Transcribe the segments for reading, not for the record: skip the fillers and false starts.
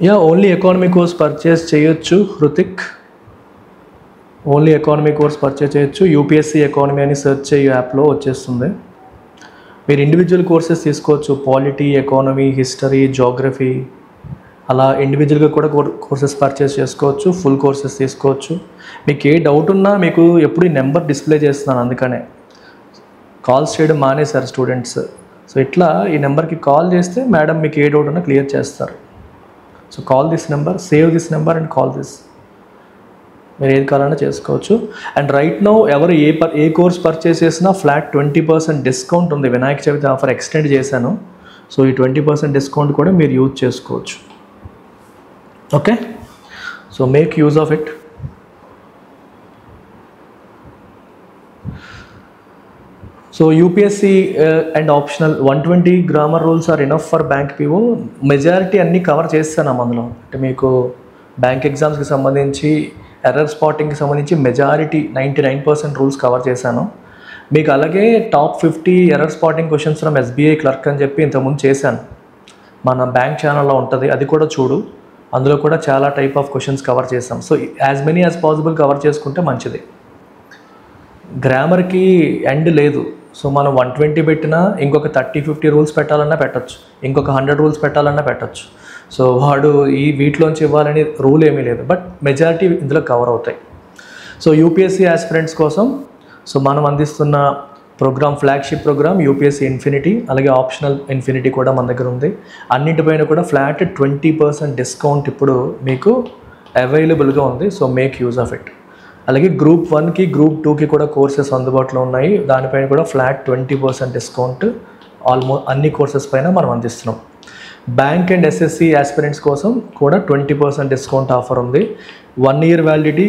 Yeah only economy course purchase చేయొచ్చు Hrithik. Only economy course purchase చేయొచ్చు. UPSC economy అని search చేయ యాప్లో వచ్చేస్తుంది. మీరు ఇండివిజువల్ కోర్సెస్ తీసుకోవచ్చు. పాలిటీ, ఎకానమీ, హిస్టరీ, జోగ్రఫీ అలా ఇండివిజువల్గా కూడా కోర్సెస్ పర్చేస్ చేసుకోవచ్చు. ఫుల్ కోర్సెస్ తీసుకోవచ్చు. మీకు ఏ డౌట్ ఉన్నా మీకు ఎప్పుడు ఈ నెంబర్ డిస్ప్లే చేస్తున్నాను, అందుకనే కాల్స్ చేయడం మానేశారు స్టూడెంట్స్. సో ఇట్లా ఈ నెంబర్కి కాల్ చేస్తే మేడం మీకు ఏ డౌట్ ఉన్నా క్లియర్ చేస్తారు. So call this number, save this number and call this. మీరు ఏది కావాలన్నా చేసుకోవచ్చు. అండ్ రైట్ నౌ ఎవరు ఏ కోర్స్ పర్చేస్ చేసినా ఫ్లాట్ 20% డిస్కౌంట్ ఉంది. వినాయక చవితి ఆఫర్ ఎక్స్టెండ్ చేశాను. సో ఈ 20% డిస్కౌంట్ కూడా మీరు యూజ్ చేసుకోవచ్చు. Okay, so make use of it. So UPSC and optional 120 grammar rules are enough for bank PO. Majority అన్నీ కవర్ చేస్తాను అందులో. అంటే మీకు బ్యాంక్ ఎగ్జామ్స్కి సంబంధించి, ఎర్రర్ స్పాటింగ్కి సంబంధించి మెజారిటీ 99% రూల్స్ కవర్ చేశాను. మీకు అలాగే top 50 error spotting questions from SBI clerk అని చెప్పి ఇంతకుముందు చేశాను. మన బ్యాంక్ ఛానల్లో ఉంటుంది, అది కూడా చూడు. అందులో కూడా చాలా టైప్ ఆఫ్ క్వశ్చన్స్ కవర్ చేసాం. So as many as possible cover చేసుకుంటే మంచిది. గ్రామర్కి ఎండ్ లేదు. సో మనం 120 పెట్టినా ఇంకొక 30-50 రూల్స్ పెట్టాలన్నా పెట్టచ్చు, ఇంకొక 100 రూల్స్ పెట్టాలన్నా పెట్టచ్చు. సో వాడు వీటిలోంచి ఇవ్వాలని రూల్ ఏమీ లేదు, బట్ మెజారిటీ ఇందులో కవర్ అవుతాయి. సో యూపీఎస్సీ ఆస్పిరెంట్స్ కోసం సో మనం అందిస్తున్న programme, flagship programme UPSC infinity, అలాగే ఆప్షనల్ ఇన్ఫినిటీ కూడా మన దగ్గర ఉంది. అన్నింటిపైన కూడా ఫ్లాట్ 20% డిస్కౌంట్ ఇప్పుడు మీకు అవైలబుల్గా ఉంది. So make use of it. అలాగే గ్రూప్ 1కి, గ్రూప్ 2కి కూడా కోర్సెస్ అందుబాటులో ఉన్నాయి. దానిపైన కూడా ఫ్లాట్ 20% డిస్కౌంట్ ఆల్మోస్ట్ అన్ని కోర్సెస్ పైన మనం అందిస్తున్నాం. బ్యాంక్ అండ్ ఎస్ఎస్సి ఆస్పిరెంట్స్ కోసం కూడా 20% డిస్కౌంట్ ఆఫర్ ఉంది. 1 year వ్యాలిడిటీ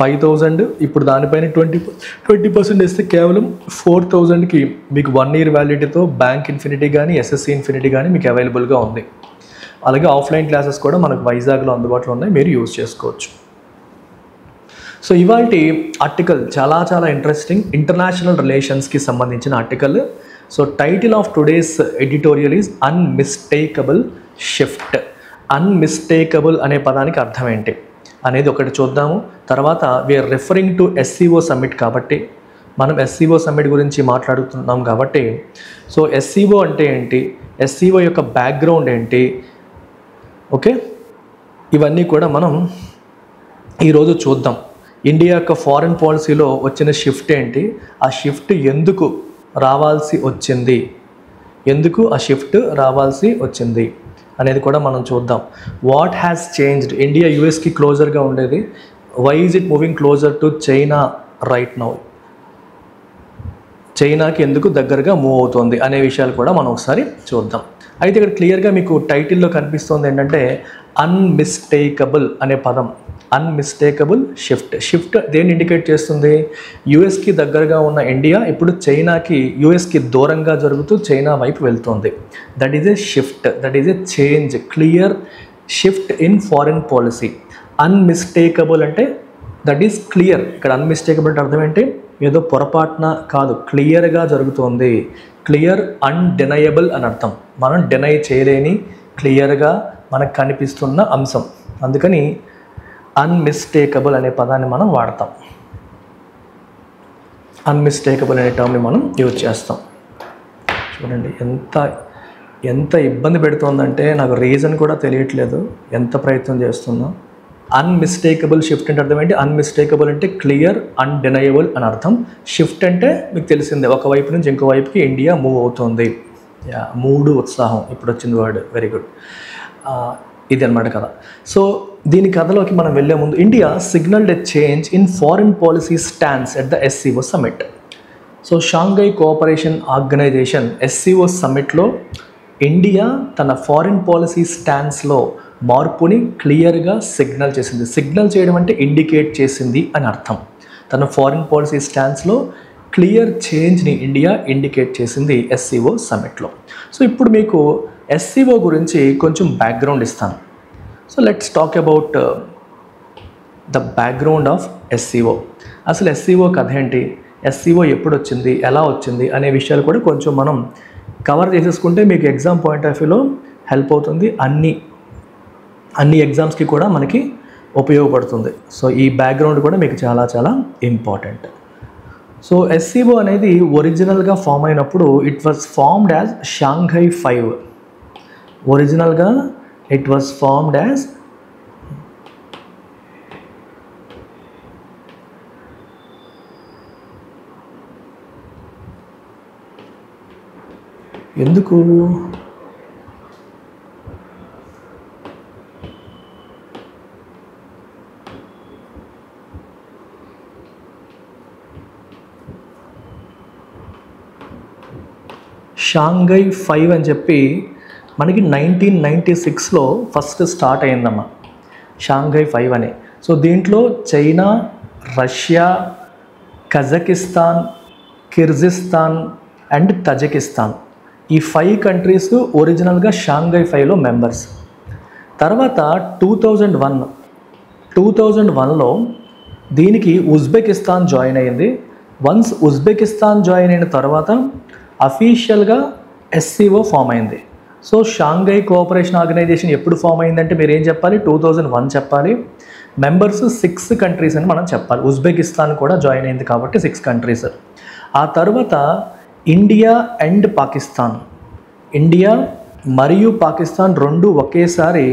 5,000. ఇప్పుడు దానిపైన 20% ఇస్తే కేవలం 4,000కి మీకు 1 year వ్యాలిడిటీతో బ్యాంక్ ఇన్ఫినిటీ కానీ, ఎస్ఎస్సి ఇన్ఫినిటీ కానీ మీకు అవైలబుల్గా ఉంది. అలాగే ఆఫ్లైన్ క్లాసెస్ కూడా మనకు వైజాగ్లో అందుబాటులో ఉన్నాయి, మీరు యూజ్ చేసుకోవచ్చు. సో ఇవాల్టి ఆర్టికల్ చాలా చాలా ఇంట్రెస్టింగ్, ఇంటర్నేషనల్ రిలేషన్స్కి సంబంధించిన article. So title of today's editorial is unmistakable shift. Unmistakable అనే పదానికి అర్థం ఏంటి అనేది ఒకటి చూద్దాము. తర్వాత we are referring to SCO summit కాబట్టి మనం ఎస్సీఓ సమ్మిట్ గురించి మాట్లాడుతున్నాం కాబట్టి సో ఎస్సీఓ అంటే ఏంటి, ఎస్సీఓ యొక్క బ్యాక్గ్రౌండ్ ఏంటి, ఓకే, ఇవన్నీ కూడా మనం ఈరోజు చూద్దాం. ఇండియా యొక్క ఫారిన్ పాలసీలో వచ్చిన షిఫ్ట్ ఏంటి, ఆ షిఫ్ట్ ఎందుకు రావాల్సి వచ్చింది, ఎందుకు ఆ షిఫ్ట్ రావాల్సి వచ్చింది అనేది కూడా మనం చూద్దాం. వాట్ హ్యాస్ చేంజ్డ్, ఇండియా యూఎస్కి క్లోజర్గా ఉండేది, why is it moving closer to China right now, చైనాకి ఎందుకు దగ్గరగా మూవ్ అవుతుంది అనే విషయాలు కూడా మనం ఒకసారి చూద్దాం. అయితే ఇక్కడ క్లియర్గా మీకు టైటిల్లో కనిపిస్తుంది ఏంటంటే అన్మిస్టేకబుల్ అనే పదం. Unmistakable shift. షిఫ్ట్ దేన్ని ఇండికేట్ చేస్తుంది, యూఎస్కి దగ్గరగా ఉన్న ఇండియా ఇప్పుడు చైనాకి, యూఎస్కి దూరంగా జరుగుతూ చైనా వైపు వెళ్తుంది. That is a shift, that is a change, clear shift in foreign policy. Unmistakable అంటే దట్ ఈజ్ క్లియర్. ఇక్కడ అన్మిస్టేకబుల్ అంటే అర్థం ఏంటి, ఏదో పొరపాటున కాదు, క్లియర్గా జరుగుతుంది. క్లియర్, అన్డెనయబుల్ అని అర్థం. మనం డెనై చేయలేని, క్లియర్గా మనకు కనిపిస్తున్న అంశం. అందుకని అన్మిస్టేకబుల్ అనే పదాన్ని మనం వాడతాం. అన్మిస్టేకబుల్ అనే టర్మ్ని మనం యూజ్ చేస్తాం. చూడండి ఎంత ఇబ్బంది పెడుతుందంటే నాకు రీజన్ కూడా తెలియట్లేదు, ఎంత ప్రయత్నం చేస్తున్నా. అన్మిస్టేకబుల్ షిఫ్ట్ అంటే అర్థం ఏంటి, అన్మిస్టేకబుల్ అంటే క్లియర్, అన్డెనయబుల్ అని అర్థం. షిఫ్ట్ అంటే మీకు తెలిసిందే, ఒకవైపు నుంచి ఇంకో వైపుకి ఇండియా మూవ్ అవుతుంది. మూడు ఉత్సాహం, ఇప్పుడు వచ్చింది వర్డ్, వెరీ గుడ్. ఇది అనమాట కథ. సో దీని కథలోకి మనం వెళ్ళే ముందు, India signalled a change in foreign policy stands at the SCO summit. So Shanghai cooperation organisation SCO సమ్మిట్లో ఇండియా తన ఫారిన్ పాలసీ స్టాండ్స్లో మార్పుని క్లియర్గా సిగ్నల్ చేసింది. సిగ్నల్ చేయడం అంటే ఇండికేట్ చేసింది అని అర్థం. తన ఫారిన్ పాలసీ స్టాండ్స్లో క్లియర్ చేంజ్ని ఇండియా ఇండికేట్ చేసింది ఎస్సీఓ సమ్మిట్లో. సో ఇప్పుడు మీకు ఎస్సీఓ గురించి కొంచెం బ్యాక్గ్రౌండ్ ఇస్తాను. So let's talk about the background of SCO. అసలు ఎస్సీఓ కథ ఏంటి, ఎస్సీఓ ఎప్పుడు వచ్చింది, ఎలా వచ్చింది అనే విషయాలు కూడా కొంచెం మనం కవర్ చేసేసుకుంటే మీకు ఎగ్జామ్ పాయింట్ ఆఫ్ వ్యూలో హెల్ప్ అవుతుంది. అన్ని అన్ని ఎగ్జామ్స్కి కూడా మనకి ఉపయోగపడుతుంది. సో ఈ బ్యాక్గ్రౌండ్ కూడా మీకు చాలా చాలా ఇంపార్టెంట్. సో ఎస్సీఓ అనేది ఒరిజినల్గా ఫామ్ అయినప్పుడు it was formed as Shanghai 5. ఒరిజినల్గా ఇట్ వాజ్ ఫార్మ్డ్ యాజ్ ఎందుకు షాంఘై 5 అని చెప్పి మనకి 1996లో ఫస్ట్ స్టార్ట్ అయిందమ్మా షాంఘై 5 అని. సో దీంట్లో China, Russia, Kazakhstan, Kyrgyzstan and Tajikistan ఈ 5 కంట్రీస్ ఒరిజినల్గా షాంఘై 5లో మెంబర్స్. తర్వాత 2001లో దీనికి ఉజ్బెకిస్తాన్ జాయిన్ అయింది. వన్స్ ఉజ్బెకిస్తాన్ జాయిన్ అయిన తర్వాత అఫీషియల్గా ఎస్సీఓ ఫామ్ అయింది. సో షాంఘై కోఆపరేషన్ ఆర్గనైజేషన్ ఎప్పుడు ఫామ్ అయిందంటే మీరు ఏం చెప్పాలి, 2001 చెప్పాలి. మెంబర్స్ 6 కంట్రీస్ అని మనం చెప్పాలి. ఉజ్బెకిస్తాన్ కూడా జాయిన్ అయింది కాబట్టి 6 కంట్రీస్. ఆ తర్వాత ఇండియా అండ్ పాకిస్తాన్, ఇండియా మరియు పాకిస్తాన్ రెండు ఒకేసారి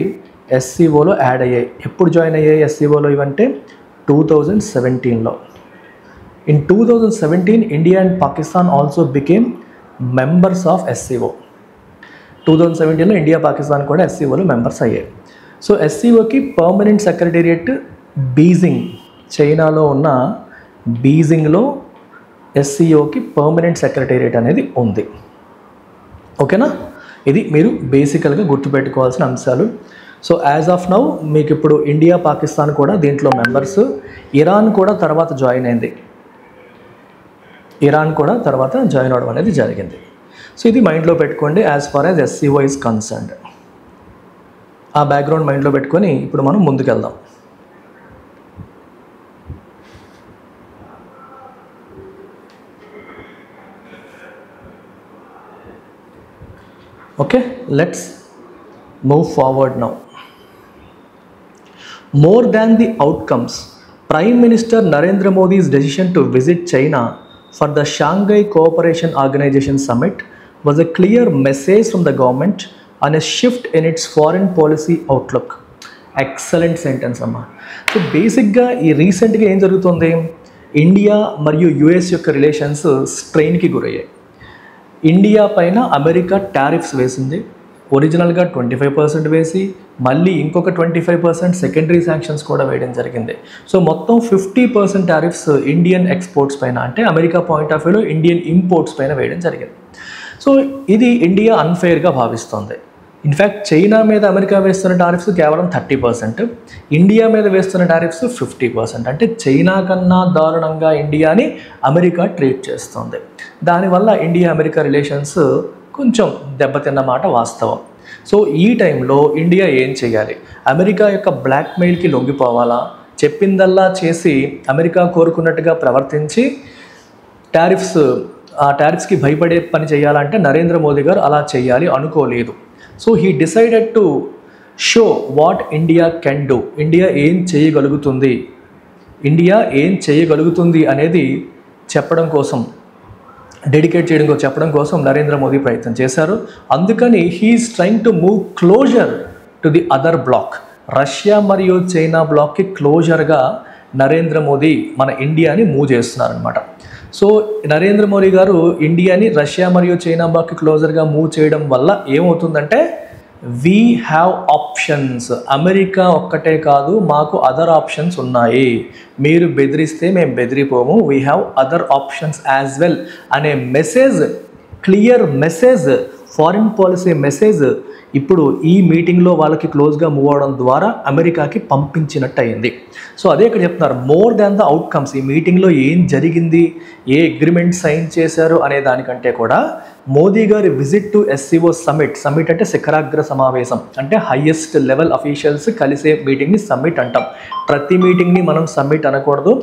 ఎస్సీఓలో యాడ్ అయ్యాయి. ఎప్పుడు జాయిన్ అయ్యాయి ఎస్సీఓలో ఇవంటే 2017లో. In 2017 India and Pakistan also became members of SCO. 2017లో ఇండియా పాకిస్తాన్ కూడా ఎస్సీఓలో మెంబర్స్ అయ్యాయి. సో ఎస్సీఓకి పర్మనెంట్ సెక్రటేరియట్ బీజింగ్, చైనాలో ఉన్న బీజింగ్లో ఎస్సీఓకి పర్మనెంట్ సెక్రటేరియట్ అనేది ఉంది. ఓకేనా, ఇది మీరు బేసికల్గా గుర్తుపెట్టుకోవాల్సిన అంశాలు. సో యాజ్ ఆఫ్ నౌ మీకు ఇప్పుడు ఇండియా, పాకిస్తాన్ కూడా దీంట్లో మెంబర్స్. ఇరాన్ కూడా తర్వాత జాయిన్ అయింది. ఇరాన్ కూడా తర్వాత జాయిన్ అవ్వడం అనేది జరిగింది. సో ఇది మైండ్లో పెట్టుకోండి as far as SCO is concerned. ఆ బ్యాక్గ్రౌండ్ మైండ్లో పెట్టుకొని ఇప్పుడు మనం ముందుకెళ్దాం. Okay, let's move forward now. More than the outcomes, Prime Minister Narendra Modi's decision to visit China for the Shanghai Cooperation Organization Summit was a clear message from the government on a shift in its foreign policy outlook. Excellent sentence అమ్మా. So బేసిక్గా ఈ రీసెంట్గా ఏం జరుగుతుంది, India మరియు US యొక్క relations స్ట్రెయిన్కి గురయ్యాయి. India పైన America tariffs వేసింది. ఒరిజినల్గా 25% వేసి మళ్ళీ ఇంకొక 25% సెకండరీ శాంక్షన్స్ కూడా వేయడం జరిగింది. సో మొత్తం 50% టారిఫ్స్ ఇండియన్ ఎక్స్పోర్ట్స్ పైన, అంటే అమెరికా పాయింట్ ఆఫ్ వ్యూలో ఇండియన్ ఇంపోర్ట్స్ పైన వేయడం జరిగింది. సో ఇది ఇండియా అన్ఫెయిర్గా భావిస్తుంది. ఇన్ఫ్యాక్ట్ చైనా మీద అమెరికా వేస్తున్న టారిఫ్స్ కేవలం 30%, ఇండియా మీద వేస్తున్న టారిఫ్స్ 50%. అంటే చైనా కన్నా దారుణంగా ఇండియాని అమెరికా ట్రీట్ చేస్తుంది. దానివల్ల ఇండియా అమెరికా రిలేషన్స్ కొంచెం దెబ్బతిన్నమాట వాస్తవం. సో ఈ టైంలో ఇండియా ఏం చేయాలి, అమెరికా యొక్క బ్లాక్మెయిల్కి లొంగిపోవాలా, చెప్పిందల్లా చేసి అమెరికా కోరుకున్నట్టుగా ప్రవర్తించి ఆ టారిఫ్స్కి భయపడే పని చేయాలంటే నరేంద్ర మోదీ గారు అలా చేయాలి అనుకోలేదు. So he decided to show what India can do, India ఏం చేయగలుగుతుంది అనేది చెప్పడం కోసం, డెడికేట్ చెప్పడం కోసం నరేంద్ర మోదీ ప్రయత్నం చేశారు. అందుకని he's trying to move closer to the other bloc. Russia మరియు చైనా బ్లాక్కి క్లోజర్గా నరేంద్ర మోదీ మన ఇండియాని మూవ్ చేస్తున్నారనమాట. సో నరేంద్ర మోదీ గారు ఇండియాని రష్యా మరియు చైనా బ్లాక్కి క్లోజర్గా మూవ్ చేయడం వల్ల ఏమవుతుందంటే, వీ హ్యావ్ ఆప్షన్స్, అమెరికా ఒక్కటే కాదు మాకు అదర్ ఆప్షన్స్ ఉన్నాయి, మీరు బెదిరిస్తే మేము బెదిరిపోము, we have other options as well అనే message, clear message, foreign policy message ఇప్పుడు ఈ మీటింగ్లో వాళ్ళకి క్లోజ్గా మూవ్ అవడం ద్వారా అమెరికాకి పంపించినట్టు అయింది. సో అదే ఇక్కడ చెప్తున్నారు, మోర్ దాన్ ద అవుట్కమ్స్, ఈ మీటింగ్లో ఏం జరిగింది, ఏ అగ్రిమెంట్ సైన్ చేశారు అనే దానికంటే కూడా మోదీ గారి visit to SCO summit, summit అంటే శిఖరాగ్ర సమావేశం, అంటే హైయెస్ట్ లెవెల్ అఫీషియల్స్ కలిసే మీటింగ్ని సమ్మిట్ అంటాం. ప్రతి మీటింగ్ని మనం సమ్మిట్ అనకూడదు,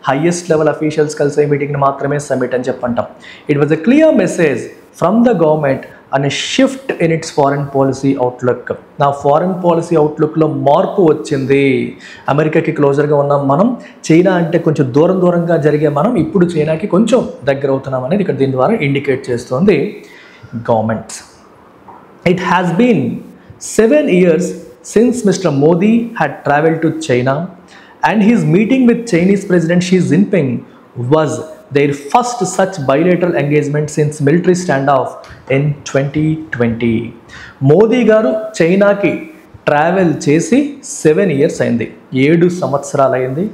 హైయెస్ట్ లెవెల్ అఫీషియల్స్ కలిసే మీటింగ్ని మాత్రమే సమ్మిట్ అని చెప్పంటాం. It was a clear message from the government and a shift in its foreign policy outlook. నా ఫారెన్ పాలసీ అవుట్లుక్లో మార్పు వచ్చింది. అమెరికాకి క్లోజర్గా ఉన్నాం మనం, చైనా అంటే కొంచెం దూరంగా జరిగే మనం ఇప్పుడు చైనాకి కొంచెం దగ్గర అవుతున్నాం అనేది ఇక్కడ దీని ద్వారా ఇండికేట్ చేస్తుంది governments. It has been 7 years since Mr. Modi had traveled to China, and his meeting with Chinese President Xi Jinping was their first such bilateral engagement since military standoff in 2020. Modi గారు చైనాకి travel చేసి 7 years అయింది, 7 సంవత్సరాలు అయింది.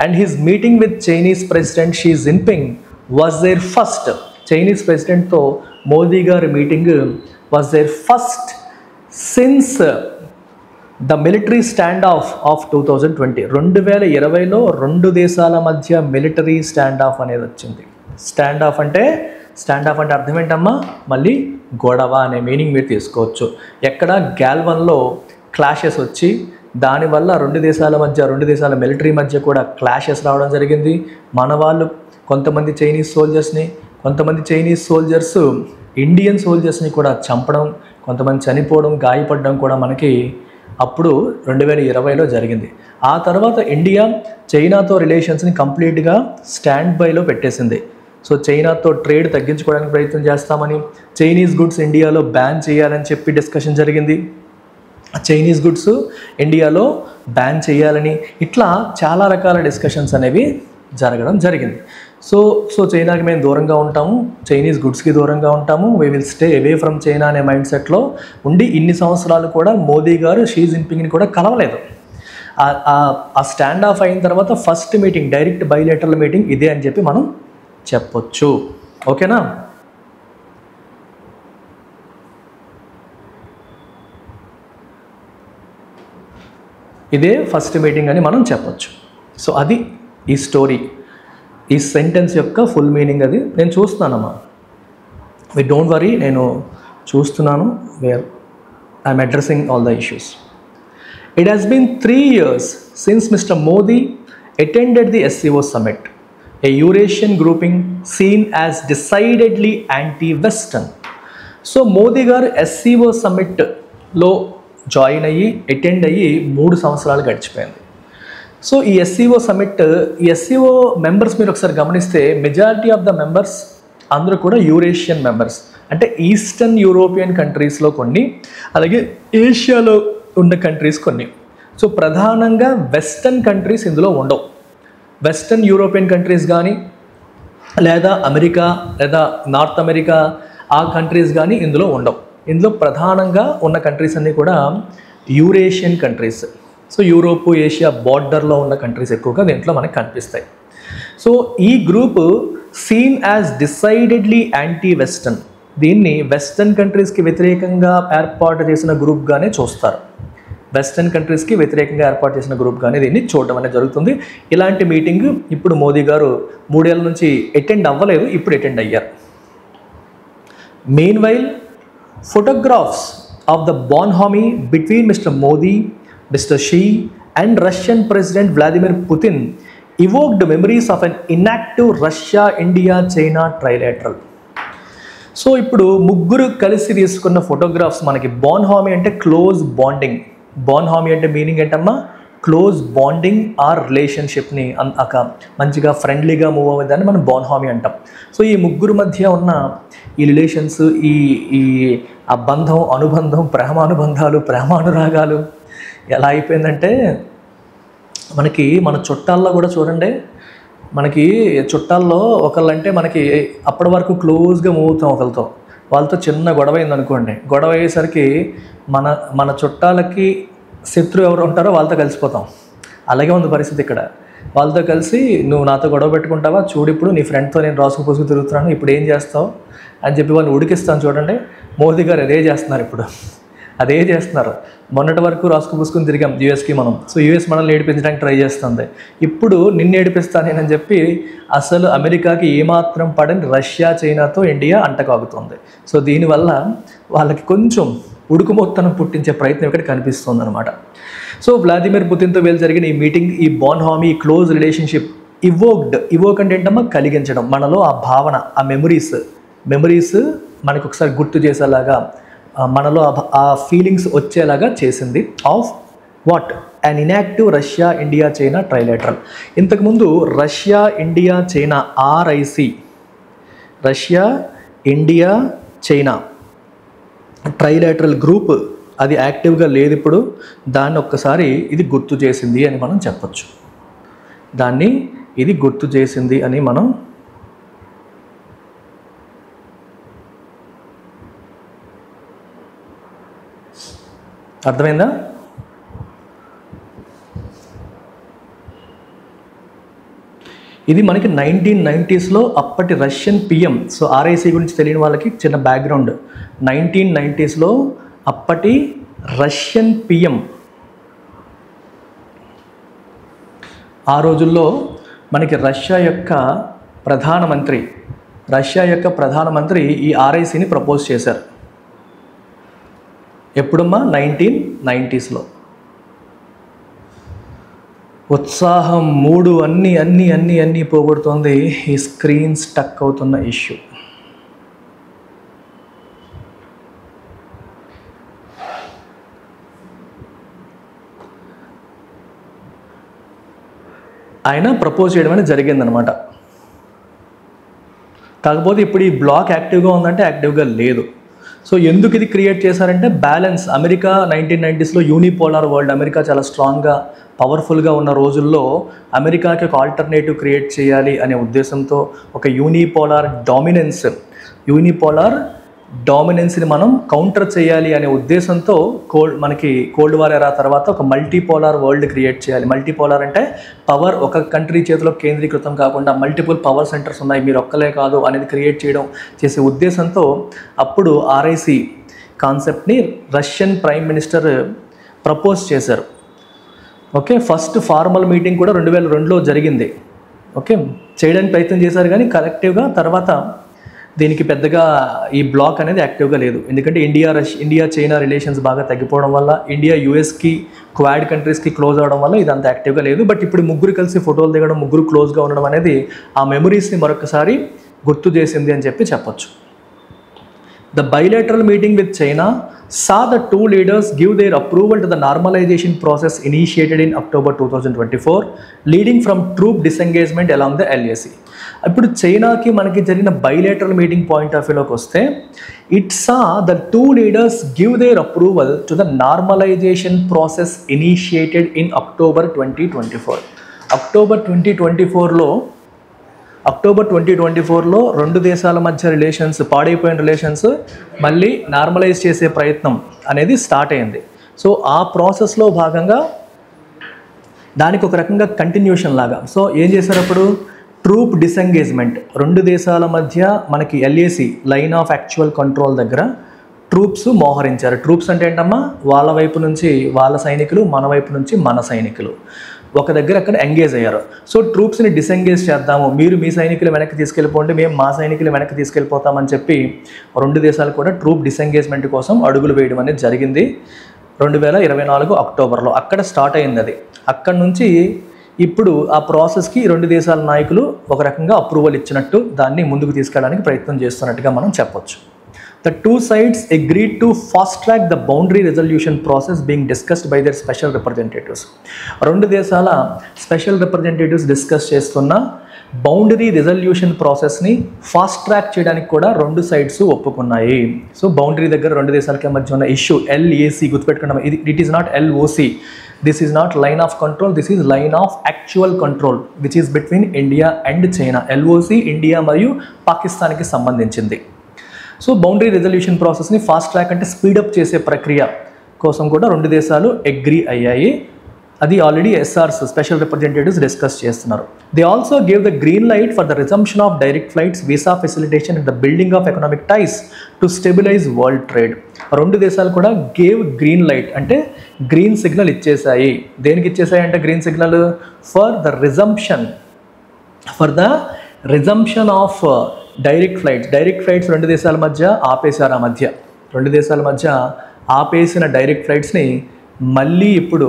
And his meeting with Chinese president Xi Jinping was there first. Chinese ప్రెసిడెంట్తో మోదీ గారి meeting was there first since the military standoff 2020. 2020లో 2 దేశాల మధ్య మిలిటరీ స్టాండ్ ఆఫ్ అనేది వచ్చింది. స్టాండ్ ఆఫ్ అంటే అర్థం ఏంటమ్మా? మళ్ళీ గొడవ అనే మీనింగ్ మీరు తీసుకోవచ్చు. ఎక్కడ గాల్వన్లో క్లాషెస్ వచ్చి దానివల్ల 2 దేశాల మిలిటరీ మధ్య కూడా క్లాషెస్ రావడం జరిగింది. మన వాళ్ళు కొంతమంది చైనీస్ సోల్జర్స్ ఇండియన్ సోల్జర్స్ని కూడా చంపడం, కొంతమంది చనిపోవడం, గాయపడడం కూడా మనకి అప్పుడు 2020లో జరిగింది. ఆ తర్వాత ఇండియా చైనాతో రిలేషన్స్ని కంప్లీట్గా స్టాండ్ బైలో పెట్టేసింది. సో చైనాతో ట్రేడ్ తగ్గించుకోవడానికి ప్రయత్నం చేస్తామని, చైనీస్ గుడ్స్ ఇండియాలో బ్యాన్ చేయాలని చెప్పి డిస్కషన్ జరిగింది. చైనీస్ గుడ్స్ ఇండియాలో బ్యాన్ చేయాలని, ఇట్లా చాలా రకాల డిస్కషన్స్ అనేవి జరగడం జరిగింది. సో చైనాకి మేము దూరంగా ఉంటాము, చైనీస్ గుడ్స్కి దూరంగా ఉంటాము, we will stay away from China అనే మైండ్ సెట్లో ఉండి ఇన్ని సంవత్సరాలు కూడా మోదీ గారు షీ జిన్పింగ్ని కూడా కలవలేదు. ఆ స్టాండ్ ఆఫ్ అయిన తర్వాత first meeting, direct bilateral meeting ఇదే అని చెప్పి మనం చెప్పొచ్చు. ఓకేనా? ఇదే ఫస్ట్ మీటింగ్ అని మనం చెప్పొచ్చు. సో అది ఈ స్టోరీ, ఈ సెంటెన్స్ యొక్క ఫుల్ మీనింగ్ అది. నేను చూస్తున్నానమ్మా, వి డోంట్ వరీ, నేను చూస్తున్నాను. Where I'm addressing all the issues. It has been 3 years since Mister Modi attended the SCO summit, a Eurasian grouping seen as decidedly anti-Western. So Modi garu SCO సమ్మిట్లో join అయ్యి attend అయ్యి 3 సంవత్సరాలు గడిచిపోయింది. So ఈ SCO members మీరు ఒకసారి గమనిస్తే మెజారిటీ ఆఫ్ ద మెంబర్స్ అందరూ కూడా యూరేషియన్ మెంబర్స్, అంటే ఈస్టర్న్ యూరోపియన్ కంట్రీస్లో కొన్ని, అలాగే ఏషియాలో ఉన్న కంట్రీస్ కొన్ని. సో ప్రధానంగా వెస్టర్న్ కంట్రీస్ ఇందులో ఉండవు. వెస్టర్న్ యూరోపియన్ కంట్రీస్ కానీ లేదా అమెరికా లేదా నార్త్ అమెరికా ఆ కంట్రీస్ కానీ ఇందులో ఉండవు. ఇందులో ప్రధానంగా ఉన్న కంట్రీస్ అన్నీ కూడా Eurasian countries. So Europe Asia బార్డర్లో ఉన్న కంట్రీస్ ఎక్కువగా దీంట్లో మనకు కనిపిస్తాయి. సో ఈ group seen as decidedly anti Western, దీన్ని వెస్టర్న్ కంట్రీస్కి వ్యతిరేకంగా ఏర్పాటు చేసిన గ్రూప్గానే చూస్తారు. వెస్టర్న్ కంట్రీస్కి వ్యతిరేకంగా ఏర్పాటు చేసిన గ్రూప్గానే దీన్ని చూడడం అనేది జరుగుతుంది. ఇలాంటి మీటింగ్ ఇప్పుడు మోదీ గారు 3 ఏళ్ళ నుంచి అటెండ్ అవ్వలేదు, ఇప్పుడు అటెండ్ అయ్యారు. Meanwhile, photographs of the bonhomie between Mr. Modi, Mr. Xi and Russian President Vladimir Putin evoked memories of an inactive Russia-India-China trilateral. So ఇప్పుడు ముగ్గురు కలిసి తీసుకున్న ఫోటోగ్రాఫ్స్ మనకి, బాన్హామీ అంటే క్లోజ్ బాండింగ్. బాన్హామీ అంటే మీనింగ్ ఏంటమ్మా? క్లోజ్ బాండింగ్ ఆర్ రిలేషన్షిప్ని మంచిగా ఫ్రెండ్లీగా మూవ్ అవ్వేదాన్ని మనం బాన్హామీ అంటాం. సో ఈ ముగ్గురు మధ్య ఉన్న ఈ రిలేషన్స్, ఈ ఆ బంధం, అనుబంధం, ప్రేమానుబంధాలు, ప్రేమానురాగాలు ఎలా అయిపోయిందంటే మనకి మన చుట్టాల్లో కూడా చూడండి, మనకి చుట్టాల్లో ఒకళ్ళంటే మనకి అప్పటి వరకు క్లోజ్గా మూవ్ అవుతాం ఒకరితో, వాళ్ళతో చిన్న గొడవ అయిందనుకోండి, గొడవ అయ్యేసరికి మన చుట్టాలకి శత్రువు ఎవరు ఉంటారో వాళ్ళతో కలిసిపోతాం. అలాగే ఉంది పరిస్థితి ఇక్కడ. వాళ్ళతో కలిసి నువ్వు నాతో గొడవ పెట్టుకుంటావా, చూడు ఇప్పుడు నీ ఫ్రెండ్తో నేను రాసుకు పూసుకు తిరుగుతున్నాను, ఇప్పుడు ఏం చేస్తావు అని చెప్పి వాళ్ళు ఉడికిస్తాను. చూడండి మోదీ గారు అదే చేస్తున్నారు, ఇప్పుడు అదే చేస్తున్నారు. మొన్నటి వరకు రాసుకు పూసుకుని తిరిగాం యూఎస్కి మనం. సో యూఎస్ మనల్ని ఏడిపించడానికి ట్రై చేస్తుంది. ఇప్పుడు నిన్ను ఏడిపిస్తానేనని చెప్పి అసలు అమెరికాకి ఏమాత్రం పడని రష్యా, చైనాతో ఇండియా అంటకాగుతుంది. సో దీనివల్ల వాళ్ళకి కొంచెం ఉడుకుమొత్తనం పుట్టించే ప్రయత్నం ఇక్కడ కనిపిస్తుంది అనమాట. సో వ్లాదిమిర్ పుతిన్తో వీళ్ళు జరిగిన ఈ మీటింగ్, ఈ బాన్హామీ క్లోజ్ రిలేషన్షిప్ ఇవోక్ అంటే ఏంటమ్మా? కలిగించడం, మనలో ఆ భావన, ఆ మెమరీస్ మనకు ఒకసారి గుర్తు చేసేలాగా మనలో ఆ ఫీలింగ్స్ వచ్చేలాగా చేసింది. Of what? And inactive Russia India China trilateral. ఇంతకుముందు Russia India China RIC, Russia India China trilateral group అది యాక్టివ్గా లేదు ఇప్పుడు. దాన్ని ఒక్కసారి ఇది గుర్తు చేసింది అని మనం చెప్పచ్చు. దాన్ని ఇది గుర్తు చేసింది అని మనం అర్థమైందా? ఇది మనకి 1990s అప్పటి రష్యన్ PM. సో RIC గురించి తెలియని వాళ్ళకి చిన్న బ్యాక్గ్రౌండ్. 1990s అప్పటి రష్యన్ PM, ఆ రోజుల్లో మనకి రష్యా యొక్క ప్రధానమంత్రి ఈ RICని ప్రపోజ్ చేశారు. ఎప్పుడమ్మా? 1990s. ఉత్సాహం, మూడు అన్నీ పోగొడుతోంది ఈ స్క్రీన్ స్టక్ అవుతున్న ఇష్యూ. ఆయన ప్రపోజ్ చేయడం అనేది జరిగిందనమాట. కాకపోతే ఇప్పుడు ఈ బ్లాక్ యాక్టివ్గా ఉందంటే యాక్టివ్గా లేదు. సో ఎందుకు ఇది క్రియేట్ చేశారంటే balance. America 1990s unipolar world, America చాలా స్ట్రాంగ్గా పవర్ఫుల్గా ఉన్న రోజుల్లో అమెరికాకి ఒక ఆల్టర్నేటివ్ క్రియేట్ చేయాలి అనే ఉద్దేశంతో ఒక యూనిపోలార్ డామినెన్స్ని మనం కౌంటర్ చేయాలి అనే ఉద్దేశంతో మనకి కోల్డ్ వార్ ఎరా తర్వాత ఒక మల్టీపోలార్ వరల్డ్ క్రియేట్ చేయాలి. మల్టీపోలార్ అంటే పవర్ ఒక కంట్రీ చేతిలో కేంద్రీకృతం కాకుండా మల్టిపుల్ పవర్ సెంటర్స్ ఉన్నాయి, మీరు ఒక్కలే కాదు అనేది క్రియేట్ చేసే ఉద్దేశంతో అప్పుడు RIC కాన్సెప్ట్ని రష్యన్ ప్రైమ్ మినిస్టర్ ప్రపోజ్ చేశారు. ఓకే, ఫస్ట్ ఫార్మల్ మీటింగ్ కూడా 2002లో జరిగింది. ఓకే, చేయడానికి ప్రయత్నం చేశారు కానీ కలెక్టివ్గా తర్వాత దీనికి పెద్దగా ఈ బ్లాక్ అనేది యాక్టివ్గా లేదు. ఎందుకంటే ఇండియా చైనా రిలేషన్స్ బాగా తగ్గిపోవడం వల్ల, ఇండియా US-కి క్వాడ్ కంట్రీస్కి క్లోజ్ అవడం వల్ల ఇది అంత యాక్టివ్గా లేదు. బట్ ఇప్పుడు ముగ్గురు కలిసి ఫోటోలు దిగడం, ముగ్గురు క్లోజ్గా ఉండడం అనేది ఆ మెమరీస్ని మరొకసారి గుర్తు చేసింది అని చెప్పొచ్చు. The bilateral meeting with China saw the two leaders give their approval to the normalization process initiated in October 2024, leading from troop disengagement along the LAC. ఇప్పుడు చైనాకి మనకి జరిగిన బైలేటరల్ మీటింగ్ పాయింట్ ఆఫ్ వ్యూలోకి వస్తే, it saw the two leaders give their approval to the normalisation process initiated in October 2024. October 2024లో రెండు దేశాల మధ్య రిలేషన్స్, పాడైపోయిన రిలేషన్స్ మళ్ళీ నార్మలైజ్ చేసే ప్రయత్నం అనేది స్టార్ట్ అయింది. సో ఆ ప్రాసెస్లో భాగంగా దానికి ఒక రకంగా కంటిన్యూషన్ లాగా. సో ఏం చేశారు అప్పుడు? ట్రూప్ డిసెంగేజ్మెంట్, రెండు దేశాల మధ్య మనకి LAC line of actual control దగ్గర ట్రూప్స్ మోహరించారు. ట్రూప్స్ అంటే ఏంటమ్మా? వాళ్ళ వైపు నుంచి వాళ్ళ సైనికులు, మన వైపు నుంచి మన సైనికులు ఒక దగ్గర అక్కడ ఎంగేజ్ అయ్యారు. సో ట్రూప్స్ని డిసెంగేజ్ చేద్దాము, మీరు మీ సైనికులు వెనక్కి తీసుకెళ్ళిపోండి, మేము మా సైనికులు వెనక్కి తీసుకెళ్ళిపోతామని చెప్పి రెండు దేశాలు కూడా ట్రూప్ డిసెంగేజ్మెంట్ కోసం అడుగులు వేయడం అనేది జరిగింది 2024 అక్టోబర్లో. అక్కడ స్టార్ట్ అయింది అది. అక్కడి నుంచి ఇప్పుడు ఆ ప్రాసెస్కి రెండు దేశాల నాయకులు ఒక రకంగా అప్రూవల్ ఇచ్చినట్టు దాన్ని ముందుకు తీసుకెళ్ళడానికి ప్రయత్నం చేస్తున్నట్టుగా మనం చెప్పొచ్చు. The two sides agreed to fast track the boundary resolution process being discussed by their special representatives. రెండు దేశాల స్పెషల్ రిప్రజెంటేటివ్స్ డిస్కస్ చేస్తున్న బౌండరీ రిజల్యూషన్ ప్రాసెస్ని ఫాస్ట్ ట్రాక్ చేయడానికి కూడా రెండు సైడ్స్ ఒప్పుకున్నాయి. సో బౌండరీ దగ్గర రెండు దేశాలకి మధ్య ఉన్న ఇష్యూ LAC గుర్తుపెట్టుకున్నాం. It is not LOC. This is not line of control, this is line of actual control which is between India and China. LOC India మరియు పాకిస్తాన్కి సంబంధించింది. సో బౌండరీ రిజల్యూషన్ ప్రాసెస్ని ఫాస్ట్ ట్రాక్ అంటే speedup చేసే ప్రక్రియ కోసం కూడా రెండు దేశాలు అగ్రీ అయ్యాయి. అది already SRs special representatives discuss చేస్తున్నారు. They also gave the green light for the resumption of direct flights, visa facilitation and the building of economic ties to stabilise world trade. రెండు దేశాలు కూడా గేవ్ గ్రీన్ లైట్ అంటే green signal ఇచ్చేసాయి. దేనికి ఇచ్చేసాయి అంటే green signal for the resumption of direct flights రెండు దేశాల మధ్య ఆపేశారు. రెండు దేశాల మధ్య ఆపేసిన డైరెక్ట్ ఫ్లైట్స్ని మళ్ళీ ఇప్పుడు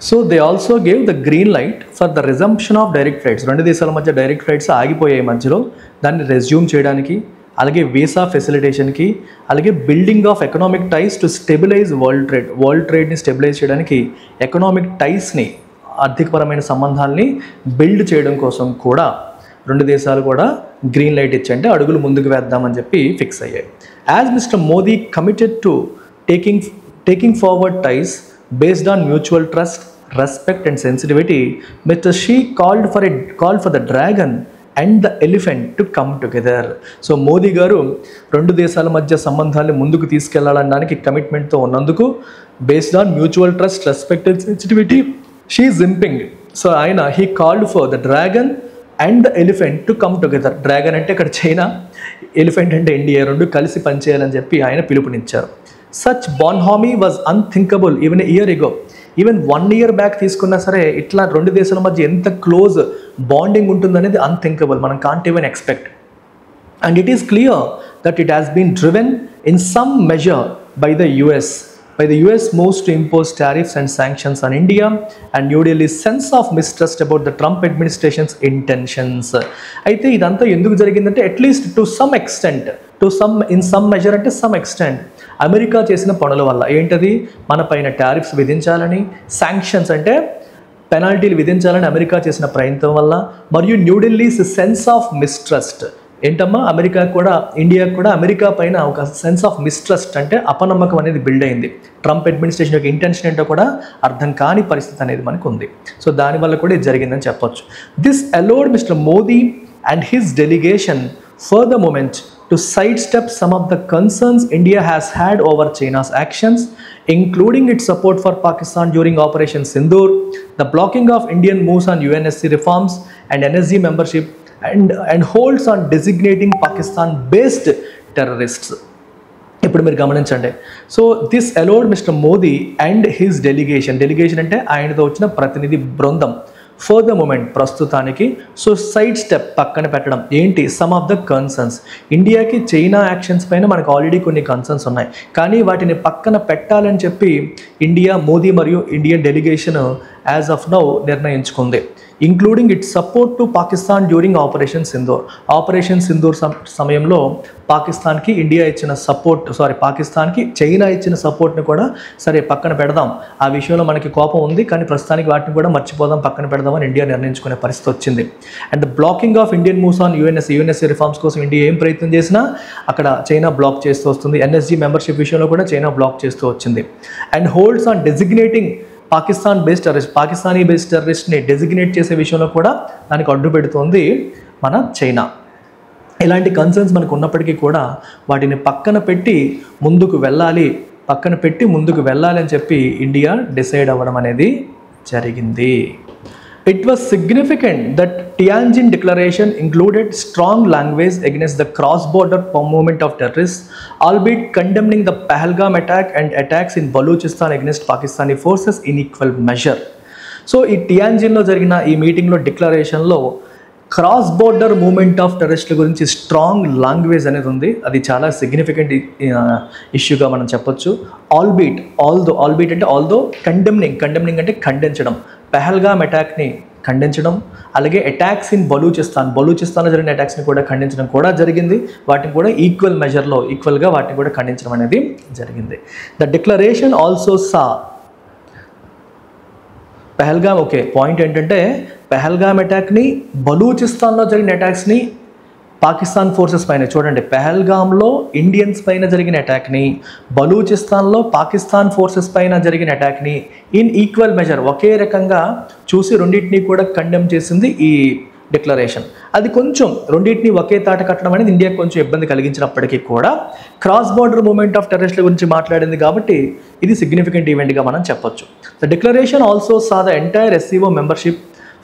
so they also gave the green light for the resumption of direct flights. రెండు దేశాల మధ్య డైరెక్ట్ ఫ్లైట్స్ ఆగిపోయాయి మధ్యలో, దాన్ని రెజ్యూమ్ చేయడానికి, అలాగే వీసా ఫెసిలిటేషన్కి, అలాగే building of economic ties to stabilise world ట్రేడ్ని స్టెబిలైజ్ చేయడానికి, ఎకనామిక్ టైస్ని, ఆర్థికపరమైన సంబంధాలని బిల్డ్ చేయడం కోసం కూడా రెండు దేశాలు కూడా గ్రీన్ లైట్ ఇచ్చంటే అడుగులు ముందుకు వేద్దామని చెప్పి ఫిక్స్ అయ్యాయి. As Mister Modi committed to taking forward ties based on mutual trust, respect and sensitivity, Mr. Xi called for the dragon and the elephant to come together. So Modi గారు రెండు దేశాల మధ్య సంబంధాన్ని ముందుకు తీసుకెళ్లాలనడానికి కమిట్మెంట్తో ఉన్నందుకు based on mutual trust, respect and sensitivity, Xi Jinping, so ఆయన he called for the dragon and the elephant to come together. Dragon అంటే ఇక్కడ చైనా, ఎలిఫెంట్ అంటే ఇండియా, రెండు కలిసి పనిచేయాలని చెప్పి ఆయన పిలుపునిచ్చారు. Such bonhomie was unthinkable even year ago. Even 1 year back తీసుకున్నా సరే ఇట్లా రెండు దేశాల మధ్య ఎంత క్లోజ్ బాండింగ్ ఉంటుందనేది అన్థింకబుల్, మనం can't even expect. And it is clear that it has been driven in some measure by the US moves to impose tariffs and sanctions on India and New Delhi's sense of mistrust about the Trump administration's intentions. అయితే ఇదంతా ఎందుకు జరిగిందంటే at least to some extent, in some measure అంటే some extent America చేసిన పనుల వల్ల. ఏంటది? మన పైన టారిఫ్స్ విధించాలని, శాంక్షన్స్ అంటే పెనాల్టీలు విధించాలని అమెరికా చేసిన ప్రయత్నం వల్ల, మరియు న్యూఢిల్లీస్ సెన్స్ ఆఫ్ మిస్ట్రస్ట్. ఏంటమ్మా, ఇండియాకు కూడా అమెరికా పైన ఒక సెన్స్ ఆఫ్ మిస్ట్రస్ట్ అంటే అపనమ్మకం అనేది బిల్డ్ అయింది. ట్రంప్ అడ్మినిస్ట్రేషన్ యొక్క ఇంటెన్షన్ ఏంటో కూడా అర్థం కాని పరిస్థితి అనేది మనకు ఉంది. సో దానివల్ల కూడా ఇది జరిగిందని చెప్పొచ్చు. This allowed mister Modi and his delegation for the moment to sidestep some of the concerns India has had over China's actions, including its support for Pakistan during Operation Sindoor, the blocking of Indian moves on UNSC reforms and NSG membership, and holds on designating Pakistan-based terrorists. ఇప్పుడు మీరు గమనించండి. So this allowed mister Modi and his delegation అంటే ఆయనతో వచ్చిన ప్రతినిధి బృందం for the moment ప్రస్తుతానికి so side step పక్కన పెట్టడం. ఏంటి? Some of the concerns. ఇండియాకి చైనా యాక్షన్స్ పైన మనకు ఆల్రెడీ కొన్ని కన్సర్న్స్ ఉన్నాయి, కానీ వాటిని పక్కన పెట్టాలని చెప్పి మోదీ మరియు Indian delegation as of now నిర్ణయించుకుంది. Including its support to Pakistan during operation Sindoor సమయంలో పాకిస్తాన్కి చైనా ఇచ్చిన సపోర్ట్ని కూడా సరే పక్కన పెడదాం, ఆ విషయంలో మనకి కోపం ఉంది కానీ ప్రస్తుతానికి వాటిని కూడా మర్చిపోదాం, పక్కన పెడదామని ఇండియా నిర్ణయించుకునే పరిస్థితి వచ్చింది. And blocking of Indian moves on UNSC reforms కోసం ఇండియా ఏం ప్రయత్నం చేసినా అక్కడ చైనా బ్లాక్ చేస్తూ వస్తుంది. ఎన్ఎస్జీ మెంబర్షిప్ విషయంలో కూడా చైనా బ్లాక్ చేస్తూ వచ్చింది. And holds on designating Pakistani based టెర్రరిస్ట్ని డెసిగ్నేట్ చేసే విషయంలో కూడా దానికి అడ్డు పెడుతోంది మన చైనా. ఇలాంటి కన్సర్న్స్ మనకు ఉన్నప్పటికీ కూడా వాటిని పక్కన పెట్టి ముందుకు వెళ్ళాలి అని చెప్పి ఇండియా డిసైడ్ అవ్వడం అనేది జరిగింది. It was significant that Tianjin Declaration included strong language against the cross-border movement of terrorists, albeit condemning the Pahalgam attack and attacks in Balochistan against Pakistani forces in equal measure. So, ఈ టియాన్జిన్లో జరిగిన ఈ మీటింగ్లో డిక్లరేషన్లో cross border moment of టెర్రరిస్టుల గురించి strong language అనేది ఉంది. అది చాలా significant ఇష్యూగా మనం చెప్పొచ్చు. ఆల్బీట్ అంటే కండెమ్నింగ్ అంటే ఖండించడం, పెహల్గామ్ అటాక్ని ఖండించడం, అలాగే అటాక్స్ ఇన్ బలూచిస్తాన్లో జరిగిన అటాక్స్ని కూడా ఖండించడం కూడా జరిగింది. వాటిని కూడా ఈక్వల్గా వాటిని కూడా ఖండించడం అనేది జరిగింది. The declaration also saw Pahalgam. Point ఏంటంటే పెహల్గామ్ అటాక్ని, బలూచిస్తాన్లో జరిగిన అటాక్స్ని పాకిస్తాన్ ఫోర్సెస్ పైన చూడండి, పెహల్గామ్లో ఇండియన్స్ పైన జరిగిన అటాక్ని, బలూచిస్తాన్లో పాకిస్తాన్ ఫోర్సెస్ పైన జరిగిన అటాక్ని ఇన్ ఈక్వల్ మెజర్ ఒకే రకంగా చూసి రెండింటినీ కూడా కండెమ్ చేసింది ఈ డిక్లరేషన్. అది కొంచెం రెండింటినీ ఒకే తాట కట్టడం అనేది ఇండియాకి కొంచెం ఇబ్బంది కలిగించినప్పటికీ కూడా క్రాస్ బార్డర్ మూవ్మెంట్ ఆఫ్ టెర్రరిస్టుల గురించి మాట్లాడింది కాబట్టి ఇది సిగ్నిఫికెంట్ ఈవెంట్గా మనం చెప్పొచ్చు. The declaration also saw the entire SCO membership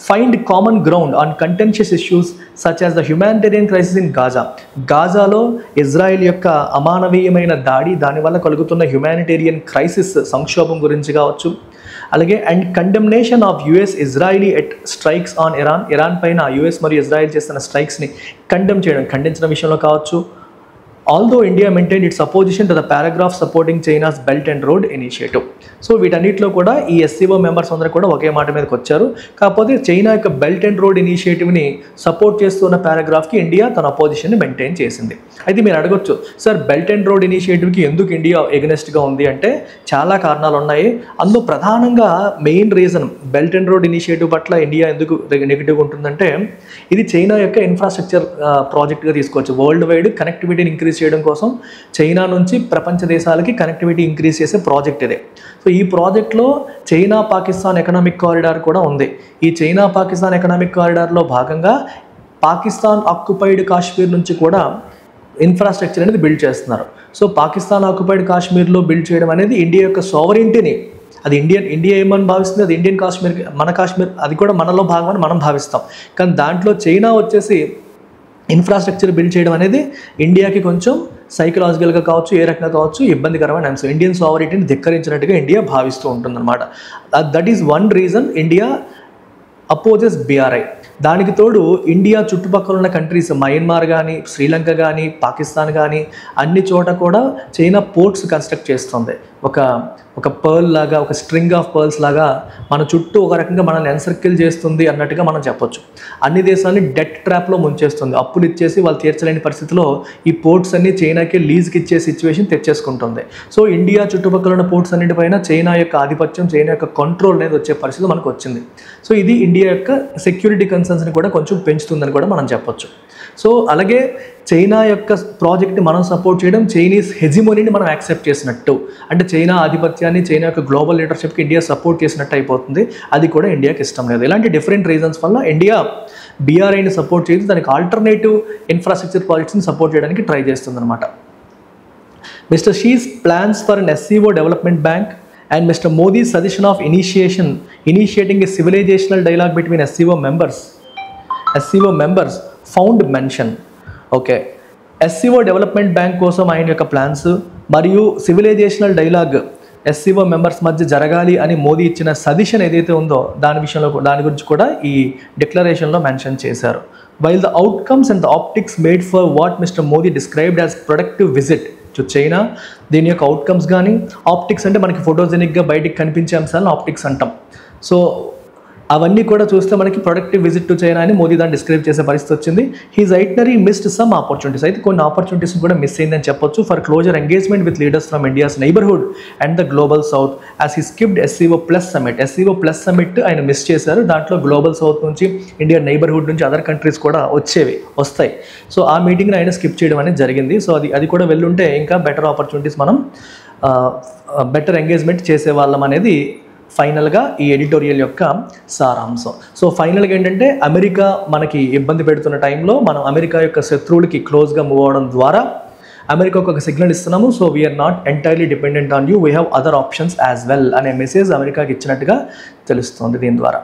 find common ground on contentious issues such as the humanitarian crisis in Gaza. గాజాలో ఇజ్రాయెల్ యొక్క అమానవీయమైన దానివల్ల కలుగుతున్న హ్యుమానిటేరియన్ క్రైసిస్ సంక్షోభం గురించి కావచ్చు, అలాగే and condemnation of US-Israeli strikes on Iran పైన US మరియు ఇజ్రాయెల్ చేస్తున్న స్ట్రైక్స్ని ఖండించిన విషయంలో కావచ్చు. Although India maintain it's opposition to the paragraph supporting China's belt and road initiative. So వీటన్నిటిలో కూడా ఈ ఎస్సీఓ మెంబర్స్ అందరూ కూడా ఒకే మాట మీదకి వచ్చారు. కాకపోతే చైనా యొక్క బెల్ట్ అండ్ రోడ్ ఇనిషియేటివ్ని సపోర్ట్ చేస్తున్న పారాగ్రాఫ్కి ఇండియా తన అపోజిషన్ని మెయింటైన్ చేసింది. అయితే మీరు అడగొచ్చు, సార్ బెల్ట్ అండ్ రోడ్ ఇనిషియేటివ్కి ఎందుకు ఇండియా ఎగనెస్ట్గా ఉంది అంటే చాలా కారణాలు ఉన్నాయి. అందులో ప్రధానంగా main reason belt and road initiative పట్ల ఇండియా ఎందుకు నెగిటివ్గా ఉంటుందంటే, ఇది చైనా యొక్క ఇన్ఫ్రాస్ట్రక్చర్ ప్రాజెక్ట్గా తీసుకోవచ్చు. వరల్డ్ వైడ్ కనెక్టివిటీని ఇంక్రీజ్ చేయడం కోసం చైనా నుంచి ప్రపంచ దేశాలకి కనెక్టివిటీ ఇంక్రీజ్ చేసే ప్రాజెక్ట్ ఇదే. సో ఈ ప్రాజెక్ట్లో చైనా పాకిస్తాన్ ఎకనామిక్ కారిడార్ కూడా ఉంది. ఈ చైనా పాకిస్తాన్ ఎకనామిక్ కారిడార్లో భాగంగా పాకిస్తాన్ ఆక్యుపైడ్ కాశ్మీర్ నుంచి కూడా ఇన్ఫ్రాస్ట్రక్చర్ అనేది బిల్డ్ చేస్తున్నారు. సో పాకిస్తాన్ ఆక్యుపైడ్ కాశ్మీర్లో బిల్డ్ చేయడం అనేది ఇండియా యొక్క సావరెంటీని, అది ఇండియా ఏమని భావిస్తుంది, అది ఇండియన్ కాశ్మీర్, మన కాశ్మీర్ అది కూడా మనలో భాగమని మనం భావిస్తాం. కానీ దాంట్లో చైనా వచ్చేసి ఇన్ఫ్రాస్ట్రక్చర్ బిల్డ్ చేయడం అనేది ఇండియాకి కొంచెం సైకలాజికల్గా కావచ్చు, ఏ రకంగా కావచ్చు ఇబ్బందికరమైన అంశం. ఇండియన్ సావరెంటీని ధిక్కరించినట్టుగా ఇండియా భావిస్తూ ఉంటుందన్నమాట. That is one reason India opposes BRI. దానికి తోడు ఇండియా చుట్టుపక్కల ఉన్న కంట్రీస్ మయన్మార్ కానీ, శ్రీలంక కానీ, పాకిస్తాన్ కానీ అన్ని చోట కూడా చైనా పోర్ట్స్ కన్స్ట్రక్ట్ చేస్తుంది. ఒక పర్ల్ లాగా, ఒక స్ట్రింగ్ ఆఫ్ పర్ల్స్ లాగా మన చుట్టూ ఒక రకంగా మనల్ని ఎన్సర్కిల్ చేస్తుంది అన్నట్టుగా మనం చెప్పొచ్చు. అన్ని దేశాలని డెట్ ట్రాప్లో ముంచేస్తుంది. అప్పులు ఇచ్చేసి వాళ్ళు తీర్చలేని పరిస్థితిలో ఈ పోర్ట్స్ అన్ని చైనాకి లీజ్కి ఇచ్చే సిచ్యువేషన్ తెచ్చేసుకుంటుంది. సో ఇండియా చుట్టుపక్కల ఉన్న పోర్ట్స్ అన్నిటిపైన చైనా యొక్క ఆధిపత్యం, చైనా యొక్క కంట్రోల్ అనేది వచ్చే పరిస్థితి మనకు వచ్చింది. సో ఇది ఇండియా యొక్క సెక్యూరిటీ కన్సర్న్స్ని కూడా కొంచెం పెంచుతుందని కూడా మనం చెప్పొచ్చు. సో అలాగే చైనా యొక్క ప్రాజెక్ట్ని మనం సపోర్ట్ చేయడం చైనీస్ హెజిమోనీని మనం యాక్సెప్ట్ చేసినట్టు, అంటే చైనా ఆధిపత్యాన్ని, చైనా యొక్క గ్లోబల్ లీడర్షిప్కి ఇండియా సపోర్ట్ చేసినట్టు అయిపోతుంది. అది కూడా ఇండియాకి ఇష్టం లేదు. ఇలాంటి డిఫరెంట్ రీజన్స్ వల్ల ఇండియా BRIని సపోర్ట్ చేసి దానికి ఆల్టర్నేటివ్ ఇన్ఫ్రాస్ట్రక్చర్ ప్రాజెక్ట్స్ని సపోర్ట్ చేయడానికి ట్రై చేస్తుందన్నమాట. Mister Xi's plans for an SCO development bank and Mr. Modi's suggestion of initiating a civilizational dialogue between SCO members found mention. Okay, SCO development bank కోసం ఆయన యొక్క plans మరియు civilisational dialogue SCO members మధ్య జరగాలి అని మోదీ ఇచ్చిన suggestion ఏదైతే ఉందో దాని గురించి కూడా ఈ డిక్లరేషన్లో మెన్షన్ చేశారు. While the outcomes and the optics made for what Mr. Modi described as productive visit to China, దీని యొక్క అవుట్కమ్స్ కానీ, ఆప్టిక్స్ అంటే మనకి ఫోటోజెనిక్గా బయటికి కనిపించే అంశాలను ఆప్టిక్స్ అంటాం. సో అవన్నీ కూడా చూస్తే మనకి ప్రొడక్టివ్ విజిట్ టు చైనా అని మోదీ దాన్ని డిస్క్రైబ్ చేసే పరిస్థితి వచ్చింది. His itinerary missed some opportunities, అయితే కొన్ని ఆపర్చునిటీస్ని కూడా మిస్ అయిందని చెప్పొచ్చు. For closer engagement with leaders from India's neighbourhood and the global south as he skipped SCO plus summit. SCO plus summit ఆయన మిస్ చేశారు. దాంట్లో గ్లోబల్ సౌత్ నుంచి, ఇండియా నైబర్హుడ్ నుంచి అదర్ కంట్రీస్ కూడా వస్తాయి. సో ఆ మీటింగ్ని ఆయన స్కిప్ చేయడం అనేది జరిగింది. సో అది కూడా వెళ్ళుంటే ఇంకా బెటర్ ఆపర్చునిటీస్, మనం బెటర్ ఎంగేజ్మెంట్ చేసేవాళ్ళం అనేది ఫైనల్గా ఈ ఎడిటోరియల్ యొక్క సారాంశం. సో ఫైనల్గా ఏంటంటే, అమెరికా మనకి ఇబ్బంది పెడుతున్న టైంలో మనం అమెరికా యొక్క శత్రువులకి క్లోజ్గా మూవ్ అవడం ద్వారా అమెరికాకు ఒక సిగ్నల్ ఇస్తున్నాము. So we're not entirely dependent on you, we have other options as well అనే మెసేజ్ అమెరికాకి ఇచ్చినట్టుగా తెలుస్తుంది దీని ద్వారా.